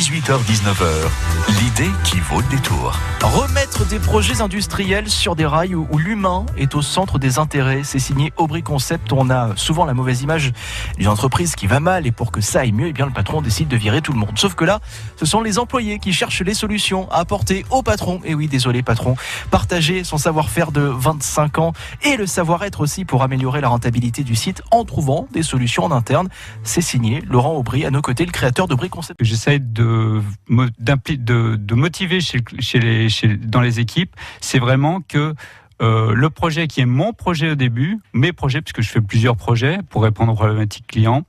18h-19h, l'idée qui vaut le détour. Remettre des projets industriels sur des rails où l'humain est au centre des intérêts. C'est signé Aubry Concept. On a souvent la mauvaise image d'une entreprise qui va mal et pour que ça aille mieux, eh bien, le patron décide de virer tout le monde. Sauf que là, ce sont les employés qui cherchent les solutions à apporter au patron. Et oui, désolé patron, partager son savoir-faire de 25 ans et le savoir-être aussi pour améliorer la rentabilité du site en trouvant des solutions en interne. C'est signé Laurent Aubry, à nos côtés, le créateur d'Aubry Concept. J'essaie de motiver dans les équipes, c'est vraiment que le projet qui est mon projet au début, mes projets, puisque je fais plusieurs projets pour répondre aux problématiques clients,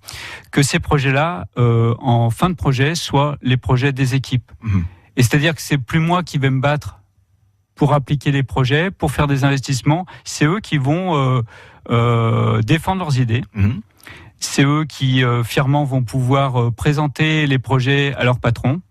que ces projets-là, en fin de projet, soient les projets des équipes. Et c'est-à-dire que c'est plus moi qui vais me battre pour appliquer les projets, pour faire des investissements, c'est eux qui vont défendre leurs idées. C'est eux qui, fièrement, vont pouvoir présenter les projets à leur patron.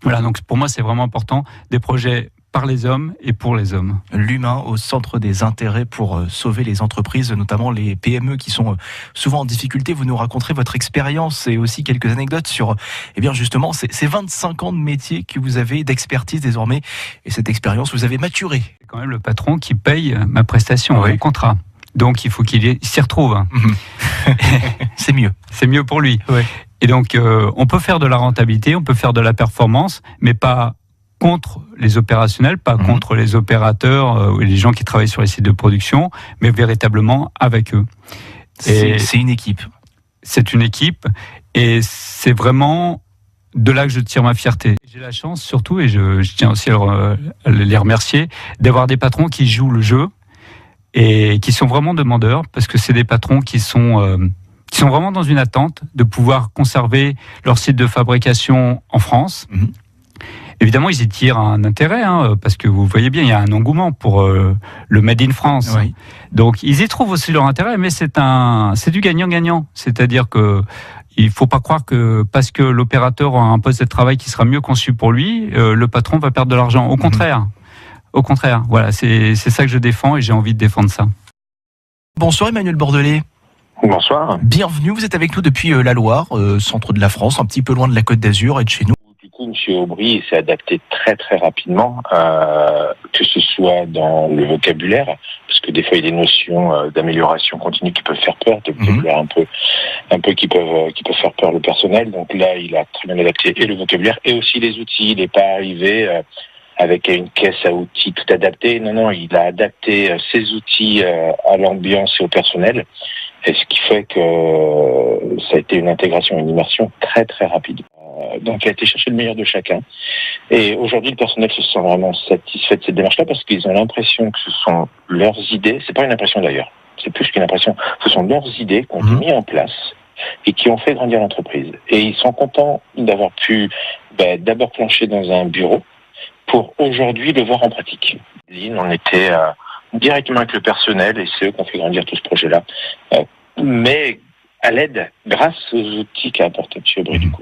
Voilà, donc pour moi, c'est vraiment important, des projets par les hommes et pour les hommes. L'humain au centre des intérêts pour sauver les entreprises, notamment les PME qui sont souvent en difficulté. Vous nous raconterez votre expérience et aussi quelques anecdotes sur, eh bien justement, ces 25 ans de métier que vous avez, d'expertise désormais. Et cette expérience, vous avez maturé. C'est quand même le patron qui paye ma prestation, mon contrat. Donc il faut qu'il s'y retrouve. C'est mieux. C'est mieux pour lui. Ouais. Et donc on peut faire de la rentabilité, on peut faire de la performance, mais pas contre les opérationnels, pas contre les opérateurs ou les gens qui travaillent sur les sites de production, mais véritablement avec eux. C'est une équipe. C'est une équipe et c'est vraiment de là que je tire ma fierté. J'ai la chance surtout, et je tiens aussi à les remercier, d'avoir des patrons qui jouent le jeu et qui sont vraiment demandeurs, parce que c'est des patrons qui sont vraiment dans une attente de pouvoir conserver leur site de fabrication en France. Évidemment, ils y tirent un intérêt, parce que vous voyez bien, il y a un engouement pour le Made in France. Oui. Donc, ils y trouvent aussi leur intérêt, mais c'est du gagnant-gagnant. C'est-à-dire que il faut pas croire que parce que l'opérateur a un poste de travail qui sera mieux conçu pour lui, le patron va perdre de l'argent. Au contraire. Au contraire, voilà, c'est ça que je défends et j'ai envie de défendre ça. Bonsoir Emmanuel Bordelais. Bonsoir. Bienvenue, vous êtes avec nous depuis la Loire, centre de la France, un petit peu loin de la Côte d'Azur et de chez nous. Du coup, M. Aubry s'est adapté très très rapidement, que ce soit dans le vocabulaire, parce que des fois il y a des notions d'amélioration continue qui peuvent faire peur, de vocabulaire un peu qui peuvent faire peur le personnel. Donc là, il a très bien adapté et le vocabulaire et aussi les outils. Il n'est pas arrivé avec une caisse à outils tout adaptée. Non, il a adapté ses outils à l'ambiance et au personnel. Et ce qui fait que ça a été une intégration, une immersion très très rapide. Donc il a été chercher le meilleur de chacun. Et aujourd'hui, le personnel se sent vraiment satisfait de cette démarche-là parce qu'ils ont l'impression que ce sont leurs idées. C'est pas une impression d'ailleurs. C'est plus qu'une impression. Ce sont leurs idées qu'on a mis en place et qui ont fait grandir l'entreprise. Et ils sont contents d'avoir pu d'abord plancher dans un bureau pour aujourd'hui le voir en pratique. On était directement avec le personnel et c'est eux qui ont fait grandir tout ce projet-là. Mais à l'aide, grâce aux outils qu'a apporté M. Aubry du coup.